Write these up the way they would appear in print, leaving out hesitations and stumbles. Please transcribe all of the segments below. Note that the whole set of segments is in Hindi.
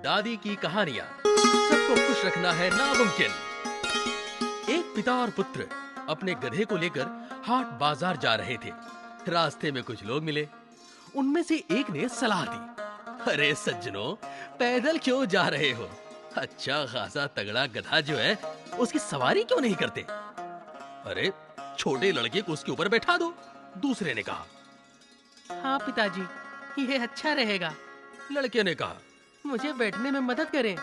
दादी की कहानियां। सबको खुश रखना है नामुमकिन। एक पिता और पुत्र अपने गधे को लेकर हाट बाजार जा रहे थे। रास्ते में कुछ लोग मिले। उनमें से एक ने सलाह दी, अरे सज्जनों, पैदल क्यों जा रहे हो? अच्छा खासा तगड़ा गधा जो है उसकी सवारी क्यों नहीं करते? अरे छोटे लड़के को उसके ऊपर बैठा दो। दूसरे ने कहा। हाँ पिताजी, ये अच्छा रहेगा। लड़के ने कहा। मुझे बैठने में मदद करें।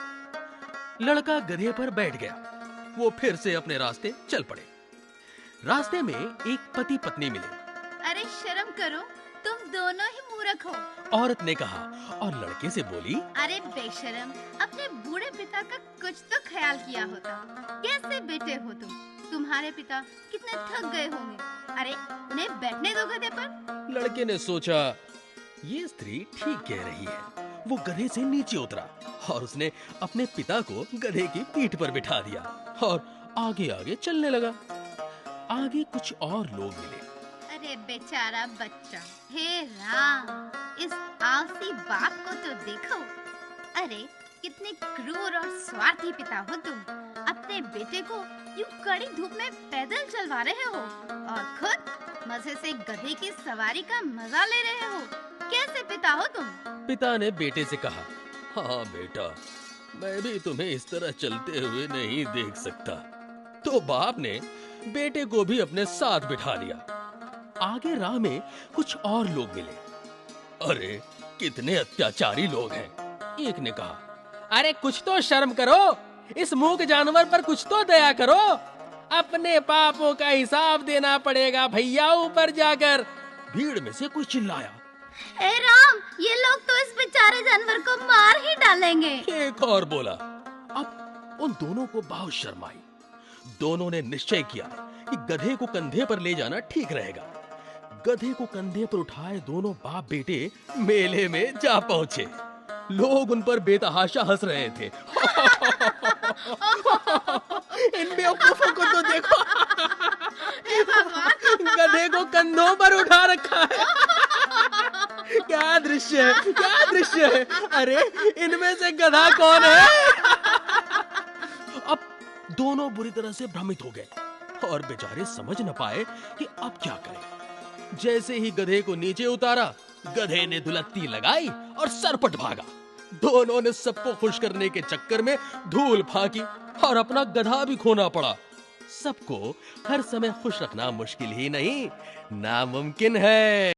लड़का गधे पर बैठ गया। वो फिर से अपने रास्ते चल पड़े। रास्ते में एक पति पत्नी मिले। अरे शर्म करो, तुम दोनों ही मूर्ख हो। औरत ने कहा और लड़के से बोली, अरे बेशरम, अपने बूढ़े पिता का कुछ तो ख्याल किया होता। कैसे बेटे हो तुम? तुम्हारे पिता कितने थक गए होंगे। अरे उन्हें बैठने दो गधे पर। लड़के ने सोचा, ये स्त्री ठीक कह रही है। वो गधे से नीचे उतरा और उसने अपने पिता को गधे की पीठ पर बिठा दिया और आगे आगे चलने लगा। आगे कुछ और लोग मिले। अरे बेचारा बच्चा, हे राम, इस आलसी बाप को तो देखो। अरे कितने क्रूर और स्वार्थी पिता हो तुम। अपने बेटे को यूं कड़ी धूप में पैदल चलवा रहे हो और खुद मजे से गधे की सवारी का मजा ले रहे हो। कैसे पिता हो तुम? पिता ने बेटे से कहा, हाँ बेटा, मैं भी तुम्हें इस तरह चलते हुए नहीं देख सकता। तो बाप ने बेटे को भी अपने साथ बिठा लिया। आगे राह में कुछ और लोग मिले। अरे कितने अत्याचारी लोग हैं। एक ने कहा, अरे कुछ तो शर्म करो, इस मूक जानवर पर कुछ तो दया करो। अपने पापों का हिसाब देना पड़ेगा भैया ऊपर जाकर। भीड़ में से कोई चिल्लाया, हे राम, ये लोग तो इस बेचारे जानवर को मार ही डालेंगे। एक और बोला। अब उन दोनों को बहुत शर्म आई। दोनों ने निश्चय किया कि गधे को कंधे पर ले जाना ठीक रहेगा। गधे को कंधे पर उठाए दोनों बाप बेटे मेले में जा पहुंचे। लोग उन पर बेतहाशा हंस रहे थे। इन बेवकूफों को तो देखो, गधे को कंधों पर उठा रखा है। क्या दृश्य है, क्या दृश्य है। अरे इनमें से गधा कौन है? अब दोनों बुरी तरह से भ्रमित हो गए और बेचारे समझ न पाए कि अब क्या करें। जैसे ही गधे को नीचे उतारा, गधे ने दुलत्ती लगाई और सरपट भागा। दोनों ने सबको खुश करने के चक्कर में धूल फांकी और अपना गधा भी खोना पड़ा। सबको हर समय खुश रखना मुश्किल ही नहीं, नामुमकिन है।